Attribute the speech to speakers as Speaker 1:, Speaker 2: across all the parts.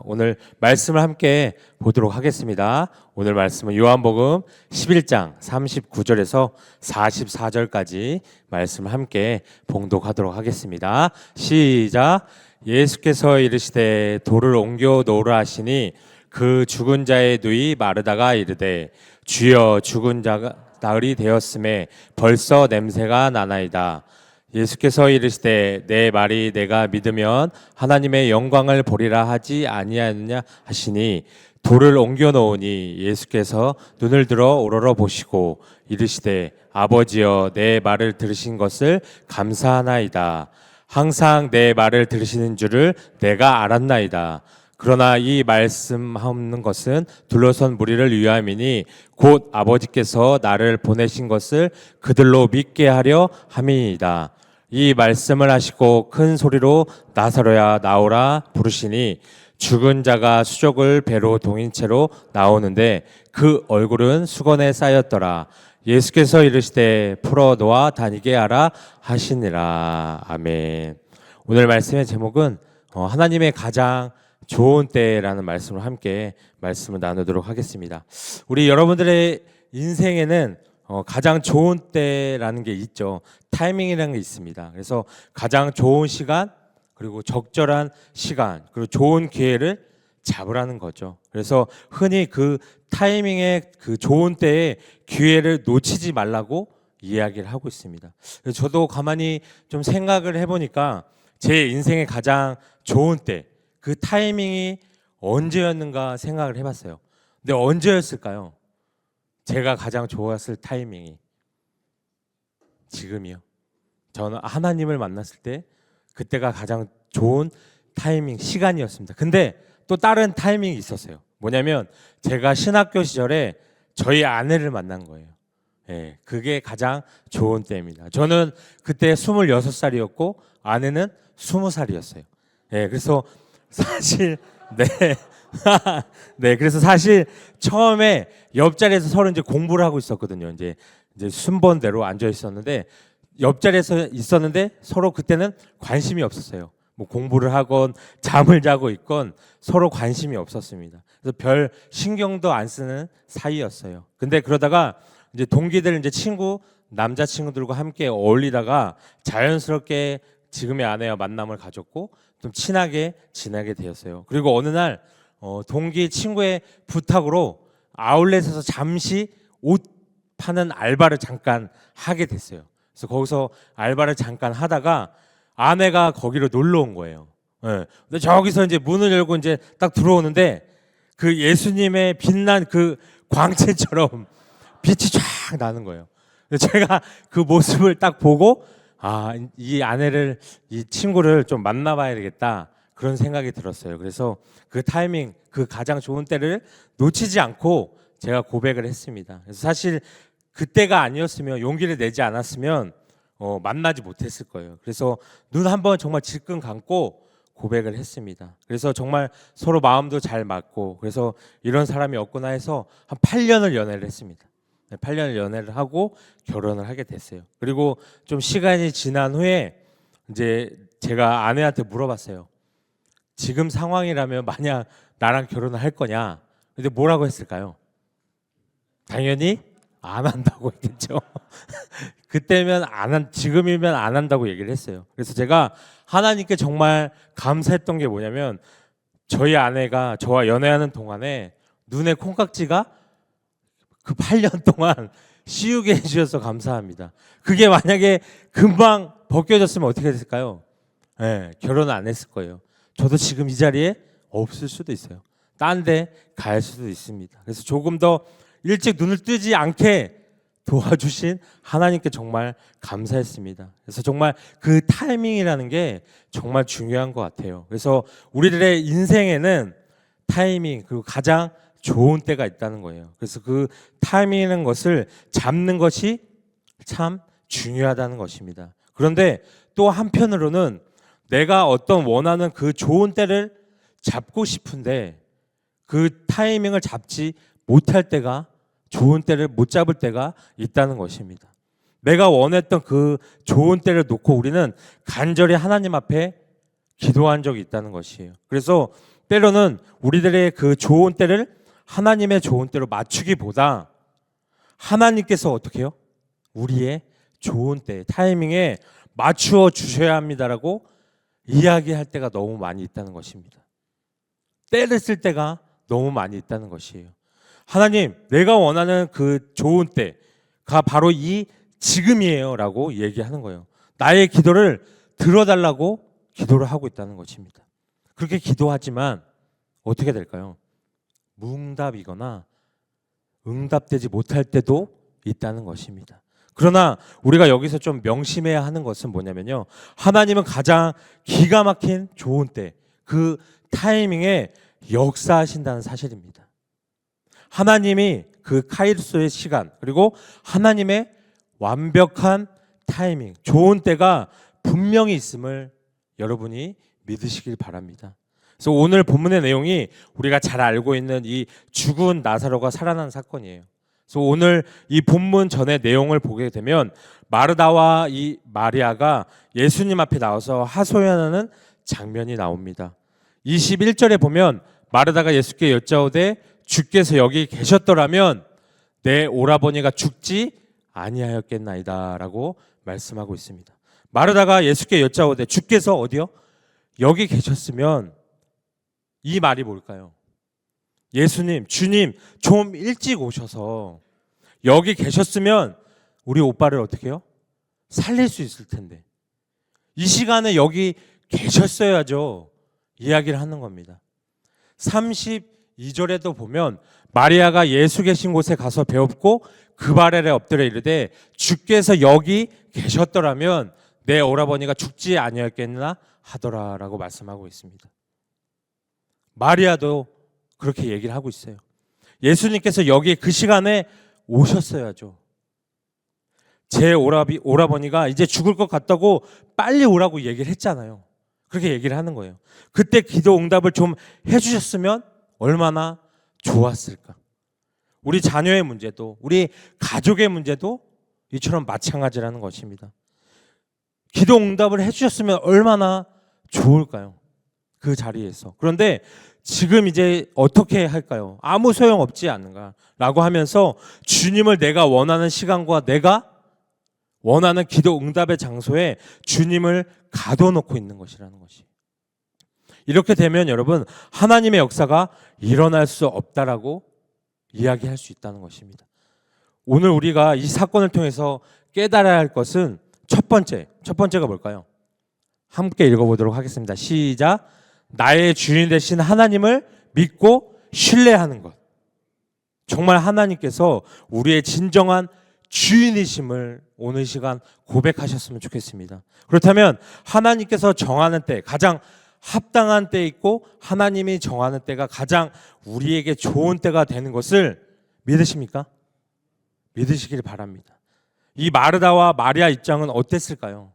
Speaker 1: 오늘 말씀을 함께 보도록 하겠습니다. 오늘 말씀은 요한복음 11장 39절에서 44절까지 말씀을 함께 봉독하도록 하겠습니다. 시작. 예수께서 이르시되 돌을 옮겨 놓으라 하시니 그 죽은 자의 누이 마르다가 이르되 주여 죽은 자가 나흘이 되었음에 벌써 냄새가 나나이다. 예수께서 이르시되 내 말이 내가 믿으면 하나님의 영광을 보리라 하지 아니하느냐 하시니 돌을 옮겨 놓으니 예수께서 눈을 들어 우러러 보시고 이르시되 아버지여 내 말을 들으신 것을 감사하나이다. 항상 내 말을 들으시는 줄을 내가 알았나이다. 그러나 이 말씀하는 것은 둘러선 무리를 위함이니 곧 아버지께서 나를 보내신 것을 그들로 믿게 하려 함이니이다. 이 말씀을 하시고 큰 소리로 나사로야 나오라 부르시니 죽은 자가 수족을 배로 동인 채로 나오는데 그 얼굴은 수건에 쌓였더라. 예수께서 이르시되 풀어 놓아 다니게 하라 하시니라. 아멘. 오늘 말씀의 제목은 하나님의 가장 좋은 때라는 말씀을 함께 말씀을 나누도록 하겠습니다. 우리 여러분들의 인생에는 가장 좋은 때라는 게 있죠. 타이밍이라는 게 있습니다. 그래서 가장 좋은 시간, 그리고 적절한 시간, 그리고 좋은 기회를 잡으라는 거죠. 그래서 흔히 그 타이밍의 그 좋은 때에 기회를 놓치지 말라고 이야기를 하고 있습니다. 그래서 저도 가만히 좀 생각을 해보니까 제 인생의 가장 좋은 때, 그 타이밍이 언제였는가 생각을 해봤어요. 근데 언제였을까요? 제가 가장 좋았을 타이밍이 지금이요. 저는 하나님을 만났을 때 그때가 가장 좋은 타이밍, 시간이었습니다. 근데 또 다른 타이밍이 있었어요. 뭐냐면 제가 신학교 시절에 저희 아내를 만난 거예요. 예, 그게 가장 좋은 때입니다. 저는 그때 26살이었고 아내는 20살이었어요. 예, 그래서 사실 네, 그래서 사실 처음에 옆자리에서 서로 이제 공부를 하고 있었거든요. 이제 순번대로 앉아 있었는데 옆자리에서 있었는데 서로 그때는 관심이 없었어요. 뭐 공부를 하건 잠을 자고 있건 서로 관심이 없었습니다. 그래서 별 신경도 안 쓰는 사이였어요. 근데 그러다가 이제 동기들 이제 남자 친구들과 함께 어울리다가 자연스럽게 지금의 아내와 만남을 가졌고 좀 친하게 지내게 되었어요. 그리고 어느 날 동기 친구의 부탁으로 아울렛에서 잠시 옷 파는 알바를 잠깐 하게 됐어요. 그래서 거기서 알바를 잠깐 하다가 아내가 거기로 놀러 온 거예요. 네. 근데 저기서 이제 문을 열고 이제 딱 들어오는데 그 예수님의 빛난 그 광채처럼 빛이 쫙 나는 거예요. 그래서 제가 그 모습을 딱 보고 이 아내를, 이 친구를 좀 만나봐야 되겠다 그런 생각이 들었어요. 그래서 그 타이밍, 그 가장 좋은 때를 놓치지 않고 제가 고백을 했습니다. 그래서 사실 그때가 아니었으면, 용기를 내지 않았으면 만나지 못했을 거예요. 그래서 눈 한번 정말 질끈 감고 고백을 했습니다. 그래서 정말 서로 마음도 잘 맞고, 그래서 이런 사람이 없구나 해서 한 8년을 연애를 했습니다. 8년을 연애를 하고 결혼을 하게 됐어요. 그리고 좀 시간이 지난 후에 이제 제가 아내한테 물어봤어요. 지금 상황이라면 만약 나랑 결혼을 할 거냐? 근데 뭐라고 했을까요? 당연히 안 한다고 했겠죠. 그때면 지금이면 안 한다고 얘기를 했어요. 그래서 제가 하나님께 정말 감사했던 게 뭐냐면 저희 아내가 저와 연애하는 동안에 눈에 콩깍지가 그 8년 동안 씌우게 해주셔서 감사합니다. 그게 만약에 금방 벗겨졌으면 어떻게 됐을까요? 네, 결혼 안 했을 거예요. 저도 지금 이 자리에 없을 수도 있어요. 딴 데 갈 수도 있습니다. 그래서 조금 더 일찍 눈을 뜨지 않게 도와주신 하나님께 정말 감사했습니다. 그래서 정말 그 타이밍이라는 게 정말 중요한 것 같아요. 그래서 우리들의 인생에는 타이밍, 그리고 가장 좋은 때가 있다는 거예요. 그래서 그 타이밍이라는 것을 잡는 것이 참 중요하다는 것입니다. 그런데 또 한편으로는 내가 어떤 원하는 그 좋은 때를 잡고 싶은데 그 타이밍을 잡지 못할 때가, 좋은 때를 못 잡을 때가 있다는 것입니다. 내가 원했던 그 좋은 때를 놓고 우리는 간절히 하나님 앞에 기도한 적이 있다는 것이에요. 그래서 때로는 우리들의 그 좋은 때를 하나님의 좋은 때로 맞추기보다 하나님께서 어떻게 해요? 우리의 좋은 때, 타이밍에 맞추어 주셔야 합니다라고 이야기할 때가 너무 많이 있다는 것입니다. 때를 쓸 때가 너무 많이 있다는 것이에요. 하나님, 내가 원하는 그 좋은 때가 바로 이 지금이에요 라고 얘기하는 거예요. 나의 기도를 들어달라고 기도를 하고 있다는 것입니다. 그렇게 기도하지만 어떻게 될까요? 무응답이거나 응답되지 못할 때도 있다는 것입니다. 그러나 우리가 여기서 좀 명심해야 하는 것은 뭐냐면요, 하나님은 가장 기가 막힌 좋은 때, 그 타이밍에 역사하신다는 사실입니다. 하나님이 그 카이로스의 시간, 그리고 하나님의 완벽한 타이밍, 좋은 때가 분명히 있음을 여러분이 믿으시길 바랍니다. 그래서 오늘 본문의 내용이 우리가 잘 알고 있는 이 죽은 나사로가 살아난 사건이에요. 그래서 오늘 이 본문 전의 내용을 보게 되면 마르다와 이 마리아가 예수님 앞에 나와서 하소연하는 장면이 나옵니다. 21절에 보면 마르다가 예수께 여짜오되 주께서 여기 계셨더라면 내 오라버니가 죽지 아니하였겠나이다 라고 말씀하고 있습니다. 마르다가 예수께 여짜오되 주께서 어디요? 여기 계셨으면, 이 말이 뭘까요? 예수님, 주님 좀 일찍 오셔서 여기 계셨으면 우리 오빠를 어떻게 해요? 살릴 수 있을 텐데 이 시간에 여기 계셨어야죠 이야기를 하는 겁니다. 32절에도 보면 마리아가 예수 계신 곳에 가서 배웠고 그 발에 엎드려 이르되 주께서 여기 계셨더라면 내 오라버니가 죽지 아니었겠나 하더라라고 말씀하고 있습니다. 마리아도 그렇게 얘기를 하고 있어요. 예수님께서 여기 그 시간에 오셨어야죠. 제 오라버니가 이제 죽을 것 같다고 빨리 오라고 얘기를 했잖아요. 그렇게 얘기를 하는 거예요. 그때 기도 응답을 좀 해주셨으면 얼마나 좋았을까. 우리 자녀의 문제도, 우리 가족의 문제도 이처럼 마찬가지라는 것입니다. 기도 응답을 해주셨으면 얼마나 좋을까요? 그 자리에서. 그런데 지금 이제 어떻게 할까요? 아무 소용 없지 않는가라고 하면서 주님을 내가 원하는 시간과 내가 원하는 기도 응답의 장소에 주님을 가둬놓고 있는 것이라는 것이. 이렇게 되면 여러분, 하나님의 역사가 일어날 수 없다라고 이야기할 수 있다는 것입니다. 오늘 우리가 이 사건을 통해서 깨달아야 할 것은 첫 번째가 뭘까요? 함께 읽어보도록 하겠습니다. 시작. 나의 주인 되신 하나님을 믿고 신뢰하는 것. 정말 하나님께서 우리의 진정한 주인이심을 오늘 시간 고백하셨으면 좋겠습니다. 그렇다면 하나님께서 정하는 때, 가장 합당한 때 있고 하나님이 정하는 때가 가장 우리에게 좋은 때가 되는 것을 믿으십니까? 믿으시길 바랍니다. 이 마르다와 마리아 입장은 어땠을까요?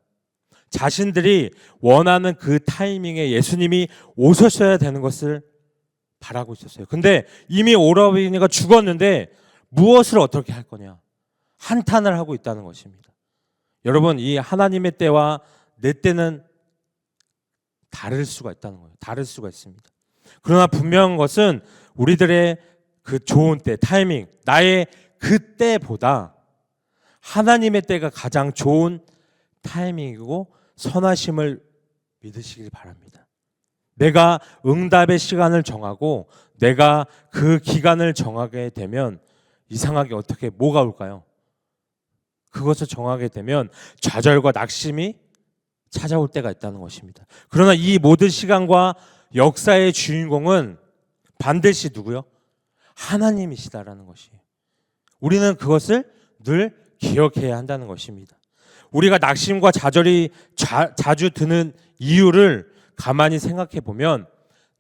Speaker 1: 자신들이 원하는 그 타이밍에 예수님이 오셨어야 되는 것을 바라고 있었어요. 근데 이미 오라버니가 죽었는데 무엇을 어떻게 할 거냐? 한탄을 하고 있다는 것입니다. 여러분, 이 하나님의 때와 내 때는 다를 수가 있다는 거예요. 다를 수가 있습니다. 그러나 분명한 것은 우리들의 그 좋은 때, 타이밍, 나의 그 때보다 하나님의 때가 가장 좋은 타이밍이고 선하심을 믿으시길 바랍니다. 내가 응답의 시간을 정하고 내가 그 기간을 정하게 되면 이상하게 어떻게 뭐가 올까요? 그것을 정하게 되면 좌절과 낙심이 찾아올 때가 있다는 것입니다. 그러나 이 모든 시간과 역사의 주인공은 반드시 누구요? 하나님이시다라는 것이에요. 우리는 그것을 늘 기억해야 한다는 것입니다. 우리가 낙심과 좌절이 자주 드는 이유를 가만히 생각해 보면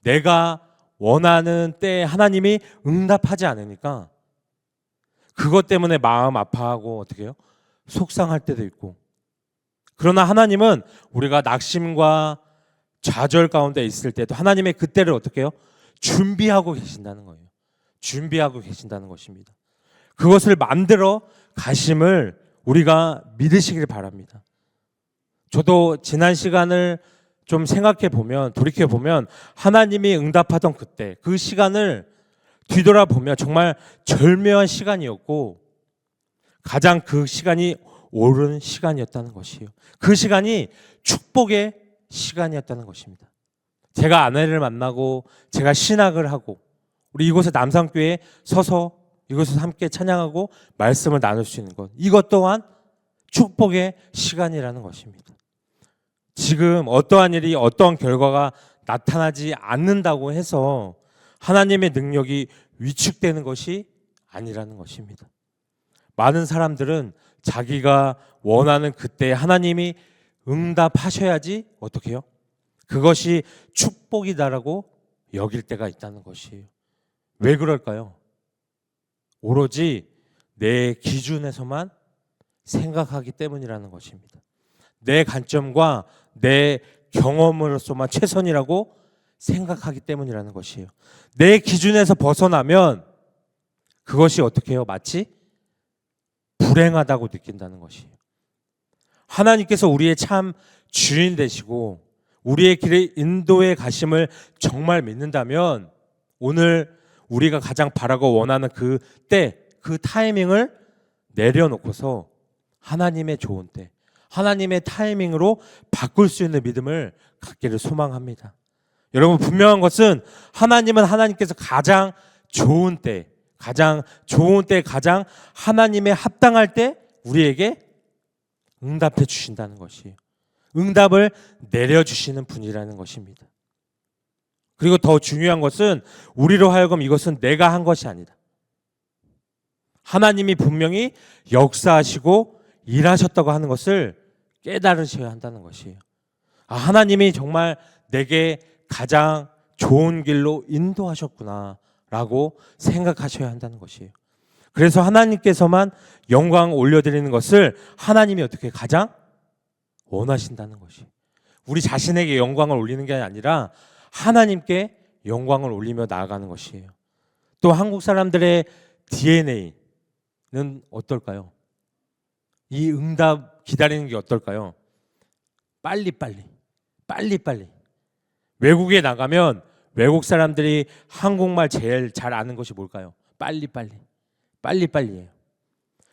Speaker 1: 내가 원하는 때에 하나님이 응답하지 않으니까 그것 때문에 마음 아파하고 어떻게 해요? 속상할 때도 있고. 그러나 하나님은 우리가 낙심과 좌절 가운데 있을 때도 하나님의 그때를 어떻게 해요? 준비하고 계신다는 거예요. 준비하고 계신다는 것입니다. 그것을 만들어 가심을 우리가 믿으시길 바랍니다. 저도 지난 시간을 좀 생각해 보면, 돌이켜 보면 하나님이 응답하던 그때 그 시간을 뒤돌아보면 정말 절묘한 시간이었고 가장 그 시간이 옳은 시간이었다는 것이에요. 그 시간이 축복의 시간이었다는 것입니다. 제가 아내를 만나고 제가 신학을 하고 우리 이곳에 남산교회에 서서 이곳에서 함께 찬양하고 말씀을 나눌 수 있는 것, 이것 또한 축복의 시간이라는 것입니다. 지금 어떠한 일이 어떠한 결과가 나타나지 않는다고 해서 하나님의 능력이 위축되는 것이 아니라는 것입니다. 많은 사람들은 자기가 원하는 그때 하나님이 응답하셔야지 어떻게 해요? 그것이 축복이다라고 여길 때가 있다는 것이에요. 왜 그럴까요? 오로지 내 기준에서만 생각하기 때문이라는 것입니다. 내 관점과 내 경험으로서만 최선이라고 생각하기 때문이라는 것이에요. 내 기준에서 벗어나면 그것이 어떻게 해요? 마치 불행하다고 느낀다는 것이에요. 하나님께서 우리의 참 주인 되시고 우리의 길의 인도에 가심을 정말 믿는다면 오늘 우리가 가장 바라고 원하는 그 때, 그 타이밍을 내려놓고서 하나님의 좋은 때, 하나님의 타이밍으로 바꿀 수 있는 믿음을 갖기를 소망합니다. 여러분, 분명한 것은 하나님은 하나님께서 가장 좋은 때, 가장 하나님의 합당할 때 우리에게 응답해 주신다는 것이에요. 응답을 내려주시는 분이라는 것입니다. 그리고 더 중요한 것은 우리로 하여금 이것은 내가 한 것이 아니다. 하나님이 분명히 역사하시고 일하셨다고 하는 것을 깨달으셔야 한다는 것이에요. 하나님이 정말 내게 가장 좋은 길로 인도하셨구나 라고 생각하셔야 한다는 것이에요. 그래서 하나님께서만 영광 올려드리는 것을 하나님이 어떻게 가장 원하신다는 것이, 우리 자신에게 영광을 올리는 게 아니라 하나님께 영광을 올리며 나아가는 것이에요. 또 한국 사람들의 DNA는 어떨까요? 이 응답 기다리는 게 어떨까요? 빨리빨리. 외국에 나가면 외국 사람들이 한국말 제일 잘 아는 것이 뭘까요? 빨리빨리예요.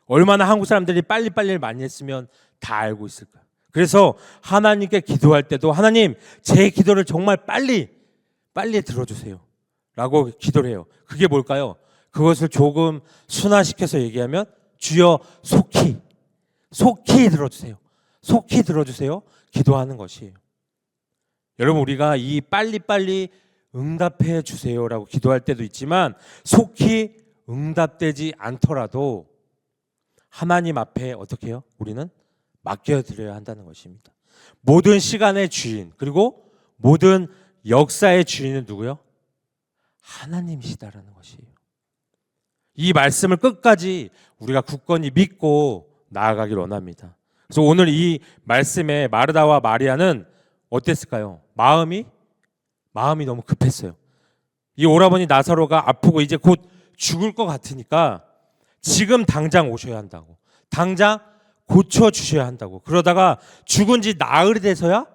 Speaker 1: 얼마나 한국 사람들이 빨리빨리를 많이 했으면 다 알고 있을까요? 그래서 하나님께 기도할 때도 하나님, 제 기도를 정말 빨리 들어주세요 라고 기도를 해요. 그게 뭘까요? 그것을 조금 순화시켜서 얘기하면 주여 속히 들어주세요 기도하는 것이에요. 여러분, 우리가 이 빨리빨리 응답해 주세요라고 기도할 때도 있지만 속히 응답되지 않더라도 하나님 앞에 어떻게 해요? 우리는 맡겨드려야 한다는 것입니다. 모든 시간의 주인, 그리고 모든 역사의 주인은 누구요? 하나님이시다라는 것이에요. 이 말씀을 끝까지 우리가 굳건히 믿고 나아가길 원합니다. 그래서 오늘 이 말씀에 마르다와 마리아는 어땠을까요? 마음이 너무 급했어요. 이 오라버니 나사로가 아프고 이제 곧 죽을 것 같으니까 지금 당장 오셔야 한다고, 당장 고쳐주셔야 한다고. 그러다가 죽은 지 나흘이 돼서야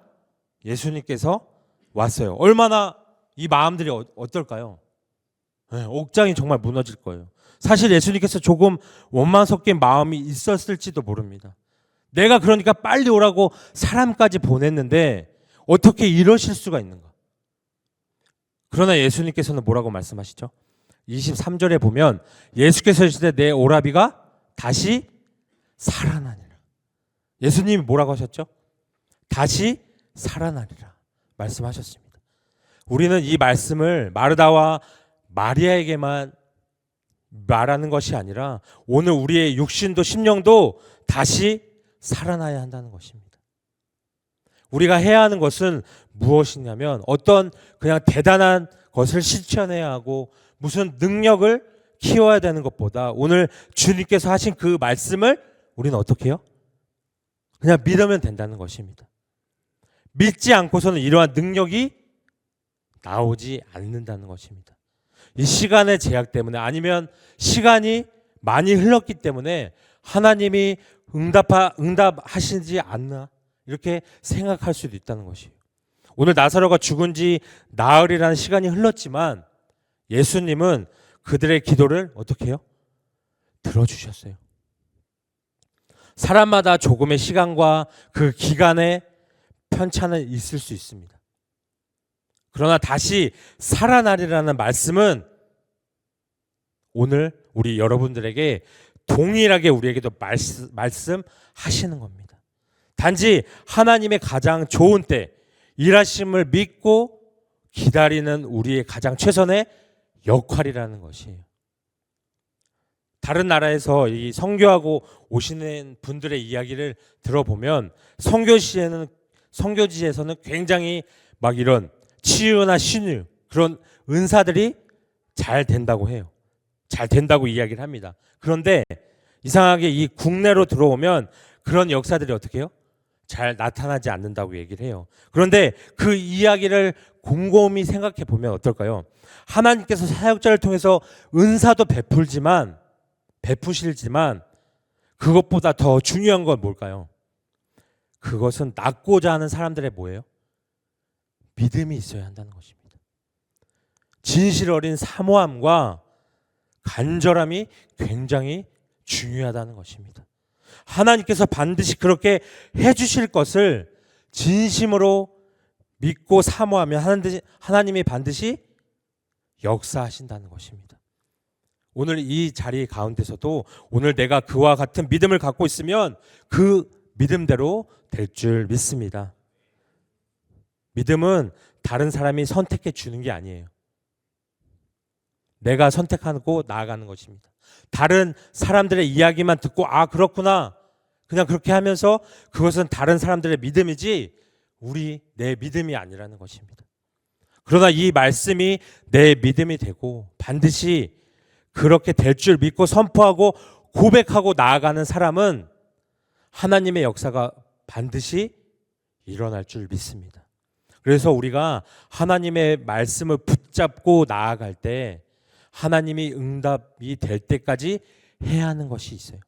Speaker 1: 예수님께서 왔어요. 얼마나 이 마음들이 어떨까요? 옥장이 정말 무너질 거예요. 사실 예수님께서 조금 원망 섞인 마음이 있었을지도 모릅니다. 내가 그러니까 빨리 오라고 사람까지 보냈는데 어떻게 이러실 수가 있는가? 그러나 예수님께서는 뭐라고 말씀하시죠? 23절에 보면 예수께서 하시되 내 오라비가 다시 살아나니라. 예수님이 뭐라고 하셨죠? 다시 살아나리라 말씀하셨습니다. 우리는 이 말씀을 마르다와 마리아에게만 말하는 것이 아니라 오늘 우리의 육신도 심령도 다시 살아나야 한다는 것입니다. 우리가 해야 하는 것은 무엇이냐면 어떤 그냥 대단한 것을 실천해야 하고 무슨 능력을 키워야 되는 것보다 오늘 주님께서 하신 그 말씀을 우리는 어떻게 해요? 그냥 믿으면 된다는 것입니다. 믿지 않고서는 이러한 능력이 나오지 않는다는 것입니다. 이 시간의 제약 때문에 아니면 시간이 많이 흘렀기 때문에 하나님이 응답하시지 않나 이렇게 생각할 수도 있다는 것이에요. 오늘 나사로가 죽은 지 나흘이라는 시간이 흘렀지만 예수님은 그들의 기도를 어떻게 해요? 들어주셨어요. 사람마다 조금의 시간과 그 기간의 편차는 있을 수 있습니다. 그러나 다시 살아나리라는 말씀은 오늘 우리 여러분들에게 동일하게 우리에게도 말씀하시는 겁니다. 단지 하나님의 가장 좋은 때, 일하심을 믿고 기다리는 우리의 가장 최선의 역할이라는 것이에요. 다른 나라에서 이 선교하고 오시는 분들의 이야기를 들어보면 선교지에서는 굉장히 막 이런 치유나 신유 그런 은사들이 잘 된다고 해요. 잘 된다고 이야기를 합니다. 그런데 이상하게 이 국내로 들어오면 그런 역사들이 어떻게 해요? 잘 나타나지 않는다고 얘기를 해요. 그런데 그 이야기를 곰곰이 생각해 보면 어떨까요? 하나님께서 사역자를 통해서 은사도 베푸시지만 그것보다 더 중요한 건 뭘까요? 그것은 낫고자 하는 사람들의 뭐예요? 믿음이 있어야 한다는 것입니다. 진실 어린 사모함과 간절함이 굉장히 중요하다는 것입니다. 하나님께서 반드시 그렇게 해주실 것을 진심으로 믿고 사모하면 하나님이 반드시 역사하신다는 것입니다. 오늘 이 자리 가운데서도 오늘 내가 그와 같은 믿음을 갖고 있으면 그 믿음대로 될 줄 믿습니다. 믿음은 다른 사람이 선택해 주는 게 아니에요. 내가 선택하고 나아가는 것입니다. 다른 사람들의 이야기만 듣고 아 그렇구나 그냥 그렇게 하면서 그것은 다른 사람들의 믿음이지 내 믿음이 아니라는 것입니다. 그러나 이 말씀이 내 믿음이 되고 반드시 그렇게 될 줄 믿고 선포하고 고백하고 나아가는 사람은 하나님의 역사가 반드시 일어날 줄 믿습니다. 그래서 우리가 하나님의 말씀을 붙잡고 나아갈 때 하나님이 응답이 될 때까지 해야 하는 것이 있어요.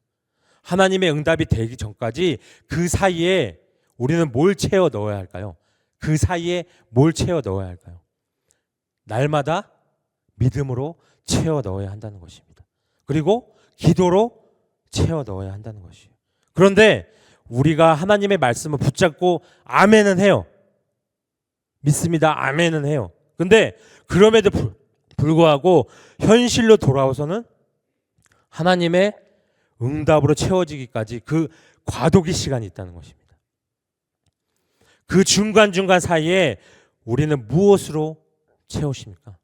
Speaker 1: 하나님의 응답이 되기 전까지 그 사이에 우리는 뭘 채워 넣어야 할까요? 그 사이에 뭘 채워 넣어야 할까요? 날마다 믿음으로 채워 넣어야 한다는 것입니다. 그리고 기도로 채워 넣어야 한다는 것이에요. 그런데 우리가 하나님의 말씀을 붙잡고 아멘은 해요. 믿습니다. 아멘은 해요. 근데 그럼에도 불구하고 현실로 돌아와서는 하나님의 응답으로 채워지기까지 그 과도기 시간이 있다는 것입니다. 그 중간중간 사이에 우리는 무엇으로 채우십니까?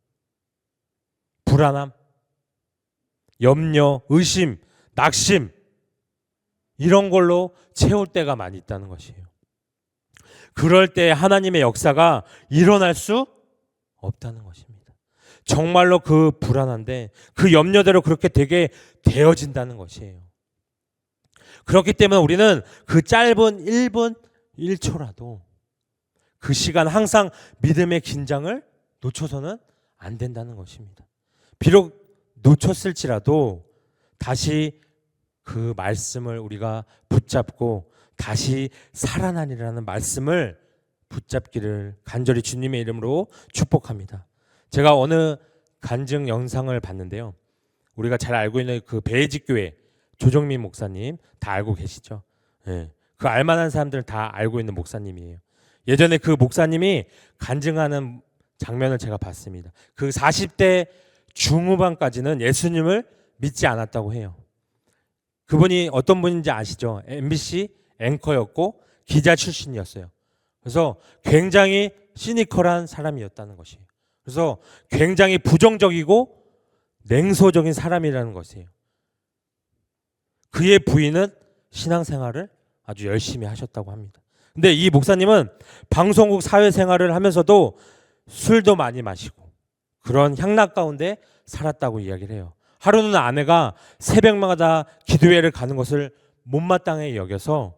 Speaker 1: 불안함, 염려, 의심, 낙심 이런 걸로 채울 때가 많이 있다는 것이에요. 그럴 때 하나님의 역사가 일어날 수 없다는 것입니다. 정말로 그 불안한데 그 염려대로 그렇게 되게 되어진다는 것이에요. 그렇기 때문에 우리는 그 짧은 1분 1초라도 그 시간 항상 믿음의 긴장을 놓쳐서는 안 된다는 것입니다. 비록 놓쳤을지라도 다시 그 말씀을 우리가 붙잡고 다시 살아나리라는 말씀을 붙잡기를 간절히 주님의 이름으로 축복합니다. 제가 어느 간증 영상을 봤는데요. 우리가 잘 알고 있는 그 배지교회 조정민 목사님 다 알고 계시죠? 네. 그 알만한 사람들은 다 알고 있는 목사님이에요. 예전에 그 목사님이 간증하는 장면을 제가 봤습니다. 그 40대 중후반까지는 예수님을 믿지 않았다고 해요. 그분이 어떤 분인지 아시죠? MBC 앵커였고 기자 출신이었어요. 그래서 굉장히 시니컬한 사람이었다는 것이에요. 그래서 굉장히 부정적이고 냉소적인 사람이라는 것이에요. 그의 부인은 신앙생활을 아주 열심히 하셨다고 합니다. 근데 이 목사님은 방송국 사회생활을 하면서도 술도 많이 마시고 그런 향락 가운데 살았다고 이야기를 해요. 하루는 아내가 새벽마다 기도회를 가는 것을 못마땅해 여겨서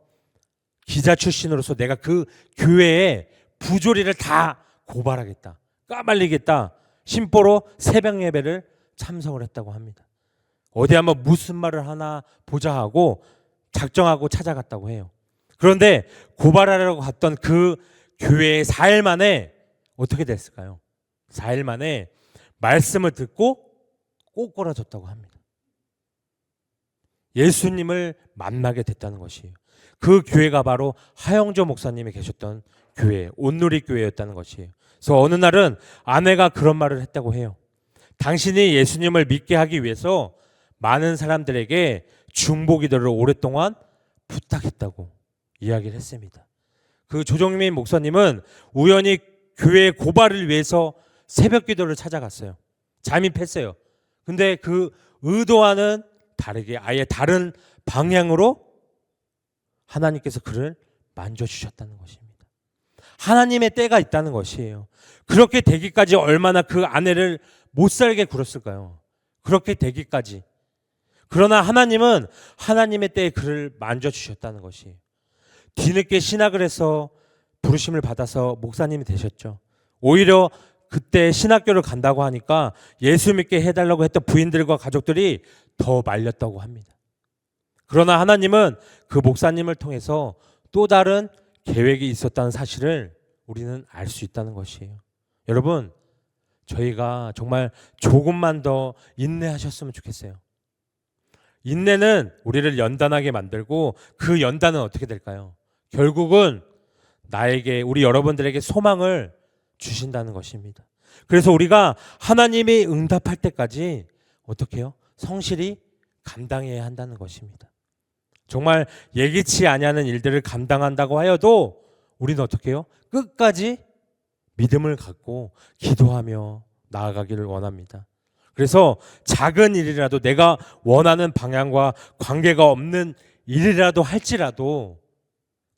Speaker 1: 기자 출신으로서 내가 그 교회에 부조리를 다 고발하겠다, 까발리겠다 심보로 새벽 예배를 참석을 했다고 합니다. 어디 한번 무슨 말을 하나 보자 하고 작정하고 찾아갔다고 해요. 그런데 고발하려고 갔던 그 교회에 4일 만에 어떻게 됐을까요? 4일 만에 말씀을 듣고 꼬꾸라졌다고 합니다. 예수님을 만나게 됐다는 것이에요. 그 교회가 바로 하영조 목사님이 계셨던 교회, 온누리 교회였다는 것이에요. 그래서 어느 날은 아내가 그런 말을 했다고 해요. 당신이 예수님을 믿게 하기 위해서 많은 사람들에게 중보기도를 오랫동안 부탁했다고 이야기를 했습니다. 그 조정민 목사님은 우연히 교회 고발을 위해서 새벽기도를 찾아갔어요. 잠입했어요. 근데 그 의도와는 다르게 아예 다른 방향으로 하나님께서 그를 만져주셨다는 것입니다. 하나님의 때가 있다는 것이에요. 그렇게 되기까지 얼마나 그 아내를 못 살게 굴었을까요? 그렇게 되기까지. 그러나 하나님은 하나님의 때에 그를 만져주셨다는 것이에요. 뒤늦게 신학을 해서 부르심을 받아서 목사님이 되셨죠. 오히려 그때 신학교를 간다고 하니까 예수 믿게 해달라고 했던 부인들과 가족들이 더 말렸다고 합니다. 그러나 하나님은 그 목사님을 통해서 또 다른 계획이 있었다는 사실을 우리는 알 수 있다는 것이에요. 여러분, 저희가 정말 조금만 더 인내하셨으면 좋겠어요. 인내는 우리를 연단하게 만들고 그 연단은 어떻게 될까요? 결국은 나에게, 우리 여러분들에게 소망을 주신다는 것입니다. 그래서 우리가 하나님이 응답할 때까지 어떻게 해요? 성실히 감당해야 한다는 것입니다. 정말 예기치 아니하는 일들을 감당한다고 하여도 우리는 어떻게 해요? 끝까지 믿음을 갖고 기도하며 나아가기를 원합니다. 그래서 작은 일이라도 내가 원하는 방향과 관계가 없는 일이라도 할지라도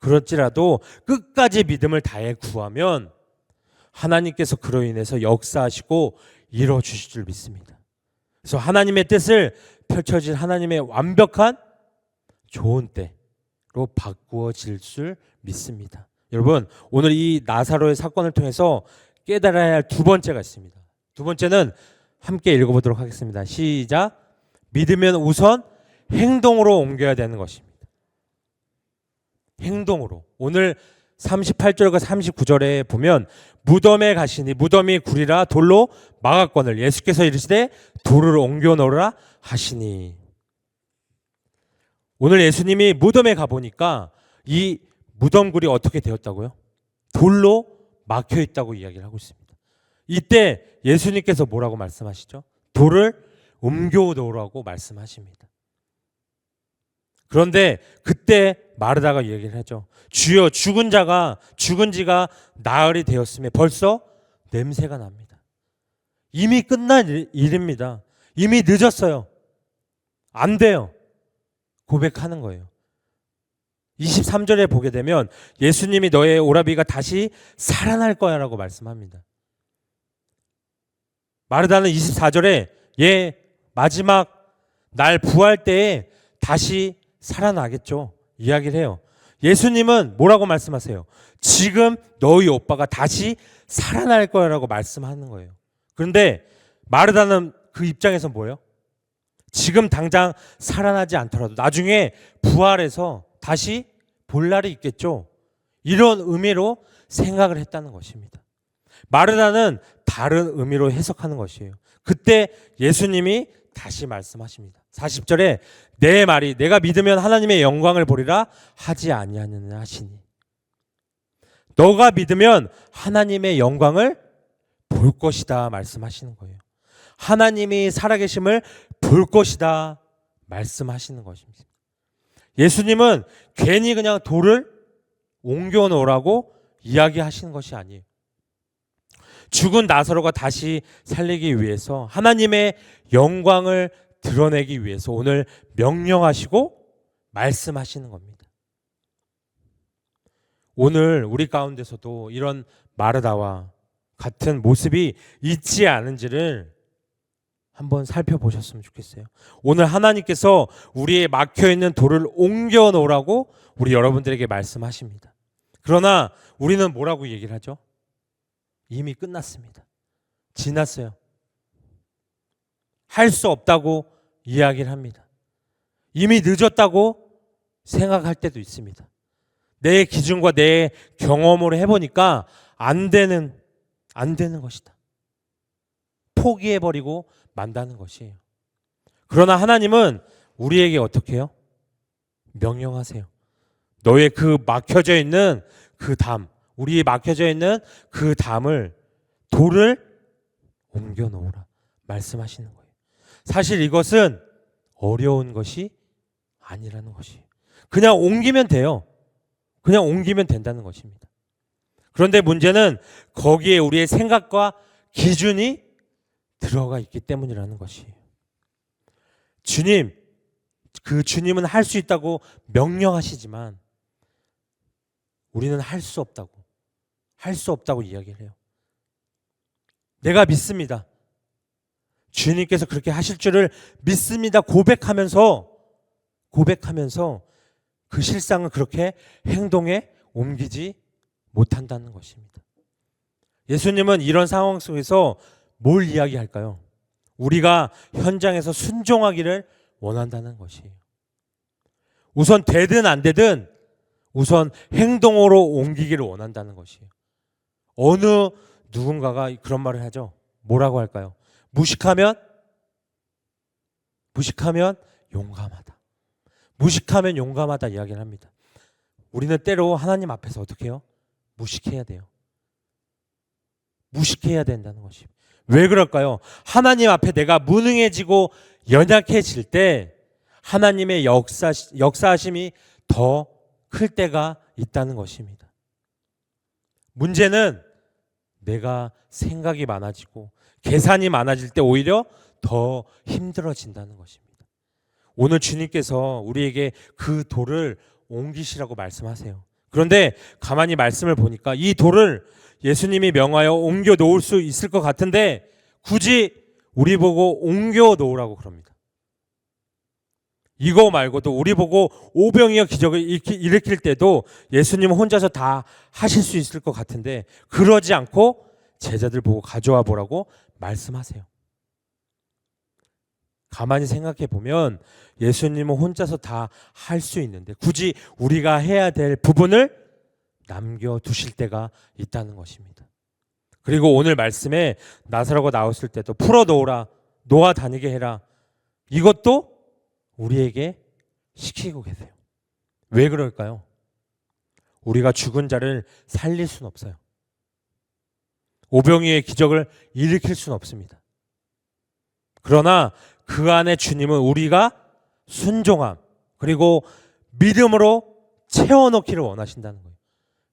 Speaker 1: 그럴지라도 끝까지 믿음을 다해 구하면 하나님께서 그로 인해서 역사하시고 이루어주실 줄 믿습니다. 그래서 하나님의 뜻을 펼쳐질 하나님의 완벽한 좋은 때로 바꾸어질 줄 믿습니다. 여러분, 오늘 이 나사로의 사건을 통해서 깨달아야 할 두 번째가 있습니다. 두 번째는 함께 읽어보도록 하겠습니다. 시작. 믿으면 우선 행동으로 옮겨야 되는 것입니다. 행동으로. 오늘 38절과 39절에 보면 무덤에 가시니 무덤이 구리라 돌로 막았거늘 예수께서 이르시되 돌을 옮겨 놓으라 하시니. 오늘 예수님이 무덤에 가보니까 이 무덤굴이 어떻게 되었다고요? 돌로 막혀 있다고 이야기를 하고 있습니다. 이때 예수님께서 뭐라고 말씀하시죠? 돌을 옮겨 놓으라고 말씀하십니다. 그런데 그때 마르다가 얘기를 하죠. 주여, 죽은 지가 나흘이 되었으며 벌써 냄새가 납니다. 이미 끝난 일입니다. 이미 늦었어요. 안 돼요. 고백하는 거예요. 23절에 보게 되면 예수님이 너의 오라비가 다시 살아날 거야 라고 말씀합니다. 마르다는 24절에 마지막 날 부활 때에 다시 살아나겠죠 이야기를 해요. 예수님은 뭐라고 말씀하세요? 지금 너희 오빠가 다시 살아날 거야 라고 말씀하는 거예요. 그런데 마르다는 그 입장에서 뭐예요? 지금 당장 살아나지 않더라도 나중에 부활해서 다시 볼 날이 있겠죠. 이런 의미로 생각을 했다는 것입니다. 마르다는 다른 의미로 해석하는 것이에요. 그때 예수님이 다시 말씀하십니다. 40절에 내 말이 내가 믿으면 하나님의 영광을 보리라 하지 아니하느냐 하시니. 너가 믿으면 하나님의 영광을 볼 것이다 말씀하시는 거예요. 하나님이 살아계심을 볼 것이다 말씀하시는 것입니다. 예수님은 괜히 그냥 돌을 옮겨 놓으라고 이야기하시는 것이 아니에요. 죽은 나사로가 다시 살리기 위해서 하나님의 영광을 드러내기 위해서 오늘 명령하시고 말씀하시는 겁니다. 오늘 우리 가운데서도 이런 마르다와 같은 모습이 있지 않은지를 한번 살펴보셨으면 좋겠어요. 오늘 하나님께서 우리의 막혀있는 돌을 옮겨 놓으라고 우리 여러분들에게 말씀하십니다. 그러나 우리는 뭐라고 얘기를 하죠? 이미 끝났습니다. 지났어요. 할 수 없다고 이야기를 합니다. 이미 늦었다고 생각할 때도 있습니다. 내 기준과 내 경험으로 해보니까 안 되는 것이다. 포기해버리고 만다는 것이에요. 그러나 하나님은 우리에게 어떻게 해요? 명령하세요. 너의 그 막혀져 있는 그 담, 우리의 막혀져 있는 그 담을, 돌을 옮겨 놓으라 말씀하시는 거예요. 사실 이것은 어려운 것이 아니라는 것이에요. 그냥 옮기면 돼요. 그냥 옮기면 된다는 것입니다. 그런데 문제는 거기에 우리의 생각과 기준이 들어가 있기 때문이라는 것이에요. 주님은 할 수 있다고 명령하시지만 우리는 할 수 없다고 이야기를 해요. 내가 믿습니다. 주님께서 그렇게 하실 줄을 믿습니다. 고백하면서 그 실상을 그렇게 행동에 옮기지 못한다는 것입니다. 예수님은 이런 상황 속에서 뭘 이야기할까요? 우리가 현장에서 순종하기를 원한다는 것이에요. 우선 되든 안 되든 우선 행동으로 옮기기를 원한다는 것이에요. 어느 누군가가 그런 말을 하죠. 뭐라고 할까요? 무식하면 용감하다. 무식하면 용감하다 이야기를 합니다. 우리는 때로 하나님 앞에서 어떻게 해요? 무식해야 돼요. 무식해야 된다는 것입니다. 왜 그럴까요? 하나님 앞에 내가 무능해지고 연약해질 때 하나님의 역사하심이 더 클 때가 있다는 것입니다. 문제는 내가 생각이 많아지고 계산이 많아질 때 오히려 더 힘들어진다는 것입니다. 오늘 주님께서 우리에게 그 돌을 옮기시라고 말씀하세요. 그런데 가만히 말씀을 보니까 이 돌을 예수님이 명하여 옮겨 놓을 수 있을 것 같은데 굳이 우리 보고 옮겨 놓으라고 그럽니다. 이거 말고도 우리 보고 오병이어 기적을 일으킬 때도 예수님 혼자서 다 하실 수 있을 것 같은데 그러지 않고 제자들 보고 가져와 보라고 말씀하세요. 가만히 생각해 보면 예수님은 혼자서 다 할 수 있는데 굳이 우리가 해야 될 부분을 남겨두실 때가 있다는 것입니다. 그리고 오늘 말씀에 나사로가 나왔을 때도 풀어놓으라, 놓아 다니게 해라, 이것도 우리에게 시키고 계세요. 왜 그럴까요? 우리가 죽은 자를 살릴 수는 없어요. 오병이의 기적을 일으킬 수는 없습니다. 그러나 그 안에 주님은 우리가 순종함 그리고 믿음으로 채워넣기를 원하신다는 거예요.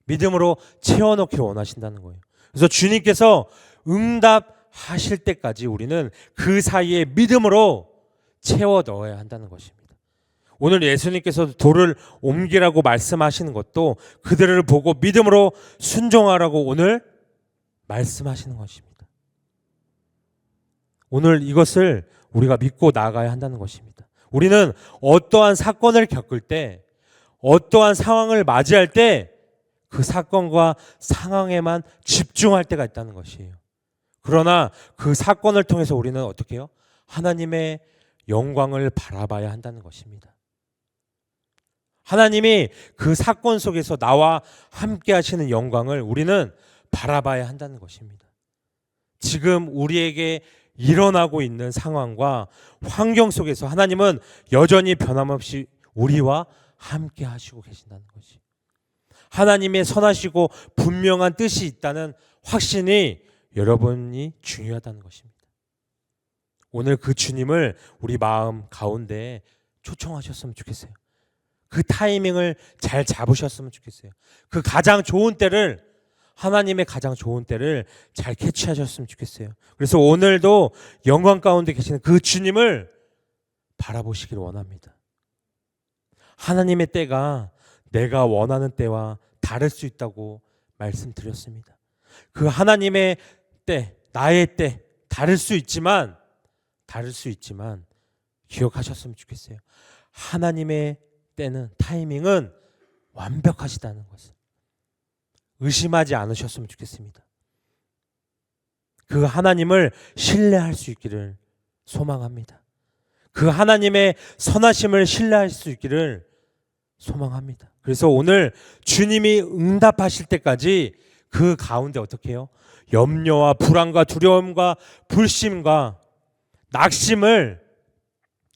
Speaker 1: 믿음으로 채워넣기를 원하신다는 거예요. 그래서 주님께서 응답하실 때까지 우리는 그 사이에 믿음으로 채워 넣어야 한다는 것입니다. 오늘 예수님께서 돌을 옮기라고 말씀하시는 것도 그들을 보고 믿음으로 순종하라고 오늘 말씀하시는 것입니다. 오늘 이것을 우리가 믿고 나아가야 한다는 것입니다. 우리는 어떠한 사건을 겪을 때, 어떠한 상황을 맞이할 때 그 사건과 상황에만 집중할 때가 있다는 것이에요. 그러나 그 사건을 통해서 우리는 어떻게 해요? 하나님의 영광을 바라봐야 한다는 것입니다. 하나님이 그 사건 속에서 나와 함께 하시는 영광을 우리는 바라봐야 한다는 것입니다. 지금 우리에게 일어나고 있는 상황과 환경 속에서 하나님은 여전히 변함없이 우리와 함께 하시고 계신다는 것이, 하나님의 선하시고 분명한 뜻이 있다는 확신이 여러분이 중요하다는 것입니다. 오늘 그 주님을 우리 마음 가운데 초청하셨으면 좋겠어요. 그 타이밍을 잘 잡으셨으면 좋겠어요. 그 가장 좋은 때를, 하나님의 가장 좋은 때를 잘 캐치하셨으면 좋겠어요. 그래서 오늘도 영광 가운데 계시는 그 주님을 바라보시길 원합니다. 하나님의 때가 내가 원하는 때와 다를 수 있다고 말씀드렸습니다. 그 하나님의 때, 나의 때 다를 수 있지만 기억하셨으면 좋겠어요. 하나님의 때는, 타이밍은 완벽하시다는 것을 의심하지 않으셨으면 좋겠습니다. 그 하나님을 신뢰할 수 있기를 소망합니다. 그 하나님의 선하심을 신뢰할 수 있기를 소망합니다. 그래서 오늘 주님이 응답하실 때까지 그 가운데 어떻게 해요? 염려와 불안과 두려움과 불심과 낙심을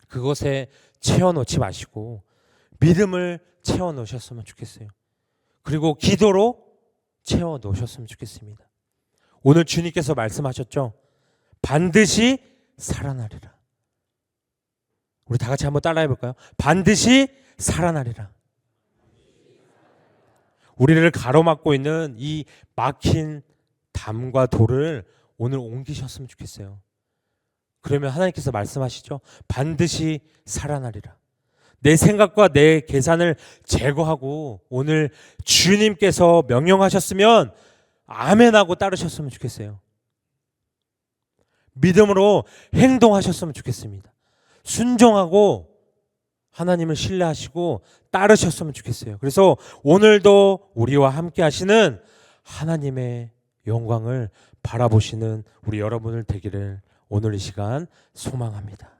Speaker 1: 그것에 채워놓지 마시고 믿음을 채워놓으셨으면 좋겠어요. 그리고 기도로 채워놓으셨으면 좋겠습니다. 오늘 주님께서 말씀하셨죠. 반드시 살아나리라. 우리 다 같이 한번 따라해 볼까요? 반드시 살아나리라. 우리를 가로막고 있는 이 막힌 담과 돌을 오늘 옮기셨으면 좋겠어요. 그러면 하나님께서 말씀하시죠. 반드시 살아나리라. 내 생각과 내 계산을 제거하고 오늘 주님께서 명령하셨으면 아멘하고 따르셨으면 좋겠어요. 믿음으로 행동하셨으면 좋겠습니다. 순종하고 하나님을 신뢰하시고 따르셨으면 좋겠어요. 그래서 오늘도 우리와 함께 하시는 하나님의 영광을 바라보시는 우리 여러분을 되기를 오늘 이 시간 소망합니다.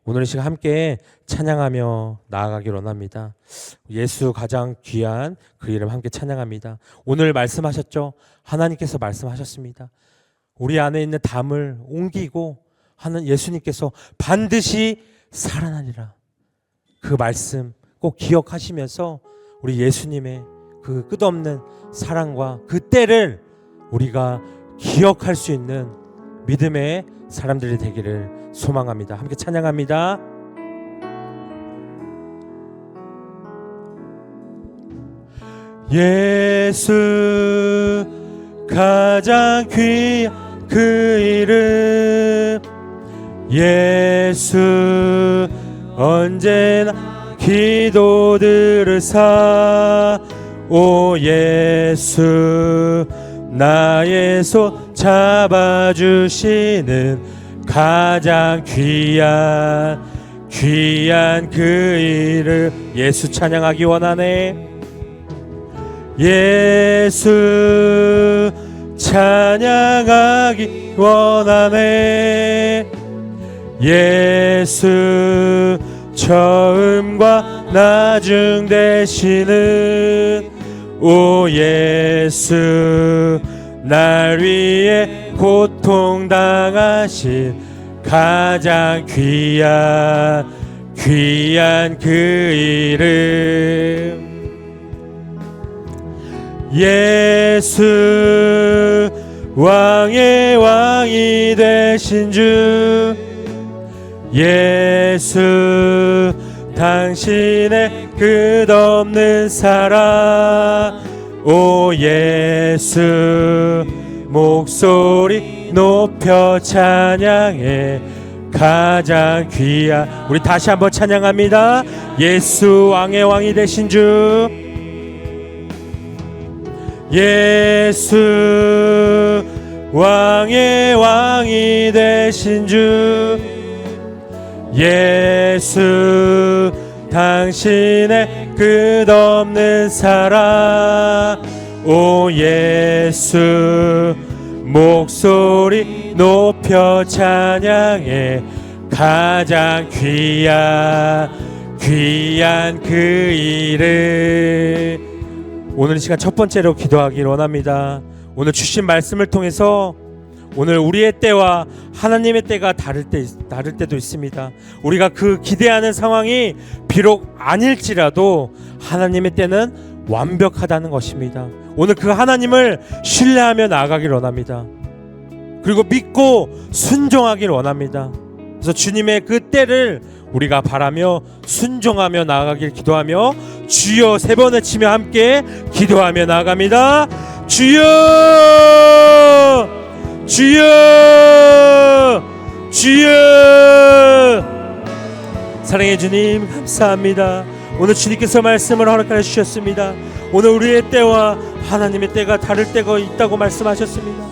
Speaker 1: 오늘 이 시간 함께 찬양하며 나아가기를 원합니다. 예수 가장 귀한 그 이름 함께 찬양합니다. 오늘 말씀하셨죠? 하나님께서 말씀하셨습니다. 우리 안에 있는 담을 옮기고 하는 예수님께서 반드시 살아나리라. 그 말씀 꼭 기억하시면서 우리 예수님의 그 끝없는 사랑과 그 때를 우리가 기억할 수 있는 믿음의 사람들이 되기를 소망합니다. 함께 찬양합니다. 예수 가장 귀한 그 이름 예수 언제나 기도 들으사 오 예수 나의 손 잡아주시는 가장 귀한 그 이름 예수 찬양하기 원하네. 예수 찬양하기 원하네. 예수 처음과 나중 되시는 오 예수 날 위해 고통당하신 가장 귀한 그 이름 예수 왕의 왕이 되신 주 예수 당신의 끝없는 사랑 오 예수 목소리 높여 찬양해 가장 귀한 우리 다시 한번 찬양합니다. 예수 왕의 왕이 되신 주 예수 왕의 왕이 되신 주 예수 당신의 끝없는 사랑 오 예수 목소리 높여 찬양해 가장 귀한 그 이름 오늘 이 시간 첫 번째로 기도하기를 원합니다. 오늘 주신 말씀을 통해서 오늘 우리의 때와 하나님의 때가 다를 때도 있습니다. 우리가 그 기대하는 상황이 비록 아닐지라도 하나님의 때는 완벽하다는 것입니다. 오늘 그 하나님을 신뢰하며 나아가기를 원합니다. 그리고 믿고 순종하기를 원합니다. 그래서 주님의 그 때를 우리가 바라며 순종하며 나아가길 기도하며 주여 세 번 외치며 함께 기도하며 나아갑니다. 주여 주여 주여 사랑의 주님 감사합니다. 오늘 주님께서 말씀을 허락하여 주셨습니다. 오늘 우리의 때와 하나님의 때가 다를 때가 있다고 말씀하셨습니다.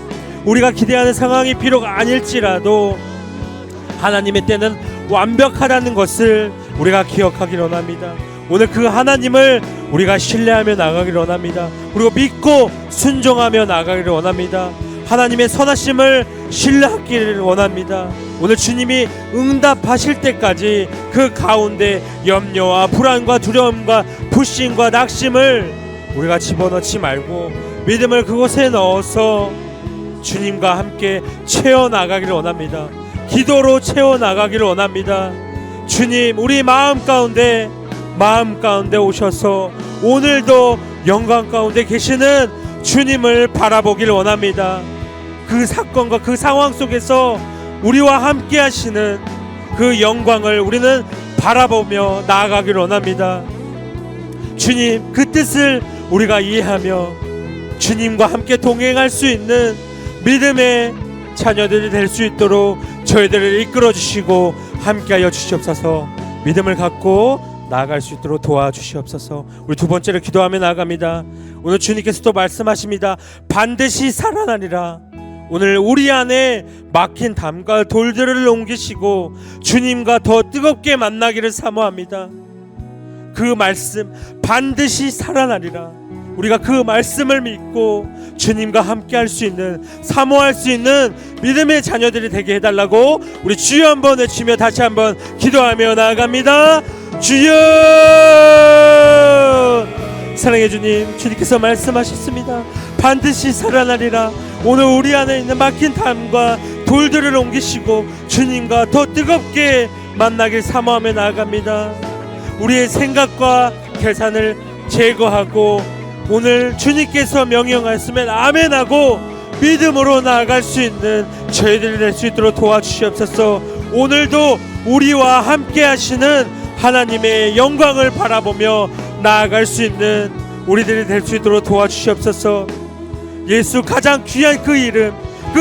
Speaker 1: 우리가 기대하는 상황이 비록 아닐지라도 하나님의 때는 완벽하다는 것을 우리가 기억하기를 원합니다. 오늘 그 하나님을 우리가 신뢰하며 나가기를 원합니다. 그리고 믿고 순종하며 나가기를 원합니다.
Speaker 2: 하나님의 선하심을 신뢰하기를 원합니다. 오늘 주님이 응답하실 때까지 그 가운데 염려와 불안과 두려움과 불신과 낙심을 우리가 집어넣지 말고 믿음을 그곳에 넣어서 주님과 함께 채워나가기를 원합니다. 기도로 채워나가기를 원합니다. 주님, 우리 마음 가운데 오셔서 오늘도 영광 가운데 계시는 주님을 바라보기를 원합니다. 그 사건과 그 상황 속에서 우리와 함께 하시는 그 영광을 우리는 바라보며 나아가기를 원합니다. 주님, 그 뜻을 우리가 이해하며 주님과 함께 동행할 수 있는 믿음의 자녀들이 될 수 있도록 저희들을 이끌어 주시고 함께하여 주시옵소서. 믿음을 갖고 나아갈 수 있도록 도와주시옵소서. 우리 두 번째로 기도하며 나아갑니다. 오늘 주님께서 또 말씀하십니다. 반드시 살아나리라. 오늘 우리 안에 막힌 담과 돌들을 옮기시고 주님과 더 뜨겁게 만나기를 사모합니다. 그 말씀 반드시 살아나리라. 우리가 그 말씀을 믿고 주님과 함께 할 수 있는, 사모할 수 있는 믿음의 자녀들이 되게 해달라고 우리 주여 한번 외치며 다시 한번 기도하며 나아갑니다. 주여! 사랑해 주님, 주님께서 말씀하셨습니다. 반드시 살아나리라. 오늘 우리 안에 있는 막힌 담과 돌들을 옮기시고 주님과 더 뜨겁게 만나길 사모하며 나아갑니다. 우리의 생각과 계산을 제거하고 오늘 주님께서 명령하시면 아멘하고 믿음으로 나아갈 수 있는 저희들이 될 수 있도록 도와주시옵소서. 오늘도 우리와 함께 하시는 하나님의 영광을 바라보며 나아갈 수 있는 우리들이 될 수 있도록 도와주시옵소서. 예수 가장 귀한 그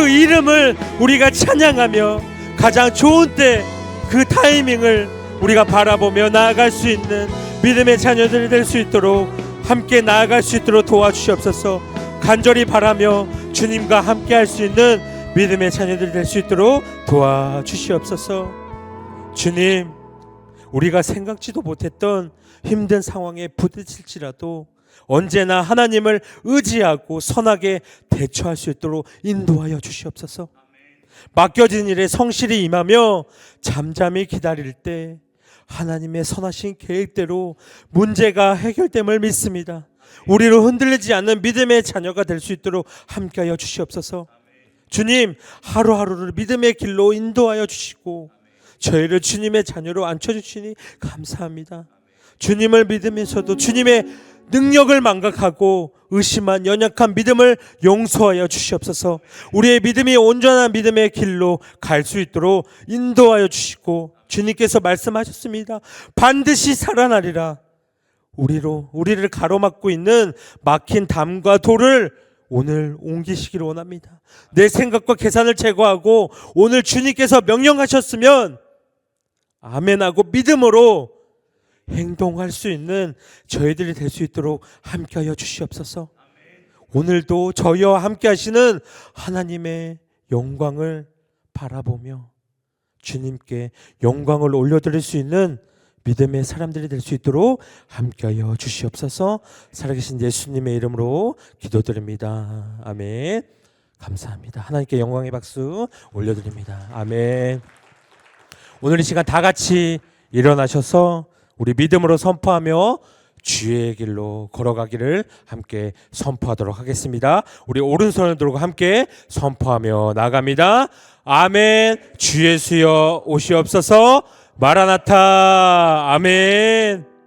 Speaker 2: 이름을 우리가 찬양하며 가장 좋은 때 그 타이밍을 우리가 바라보며 나아갈 수 있는 믿음의 자녀들이 될 수 있도록 함께 나아갈 수 있도록 도와주시옵소서. 간절히 바라며 주님과 함께 할 수 있는 믿음의 자녀들이 될 수 있도록 도와주시옵소서. 주님, 우리가 생각지도 못했던 힘든 상황에 부딪힐지라도 언제나 하나님을 의지하고 선하게 대처할 수 있도록 인도하여 주시옵소서. 맡겨진 일에 성실히 임하며 잠잠히 기다릴 때 하나님의 선하신 계획대로 문제가 해결됨을 믿습니다. 우리를 흔들리지 않는 믿음의 자녀가 될 수 있도록 함께하여 주시옵소서. 주님, 하루하루를 믿음의 길로 인도하여 주시고 저희를 주님의 자녀로 앉혀주시니 감사합니다. 주님을 믿으면서도 주님의 능력을 망각하고 의심한 연약한 믿음을 용서하여 주시옵소서. 우리의 믿음이 온전한 믿음의 길로 갈 수 있도록 인도하여 주시고 주님께서 말씀하셨습니다. 반드시 살아나리라. 우리를 가로막고 있는 막힌 담과 돌을 오늘 옮기시기를 원합니다. 내 생각과 계산을 제거하고 오늘 주님께서 명령하셨으면 아멘하고 믿음으로 행동할 수 있는 저희들이 될 수 있도록 함께하여 주시옵소서. 오늘도 저희와 함께 하시는 하나님의 영광을 바라보며 주님께 영광을 올려드릴 수 있는 믿음의 사람들이 될 수 있도록 함께하여 주시옵소서. 살아계신 예수님의 이름으로 기도드립니다. 아멘. 감사합니다. 하나님께 영광의 박수 올려드립니다. 아멘. 오늘 이 시간 다 같이 일어나셔서 우리 믿음으로 선포하며 주의 길로 걸어가기를 함께 선포하도록 하겠습니다. 우리 오른손을 들고 함께 선포하며 나갑니다. 아멘. 주 예수여 오시옵소서. 마라나타. 아멘.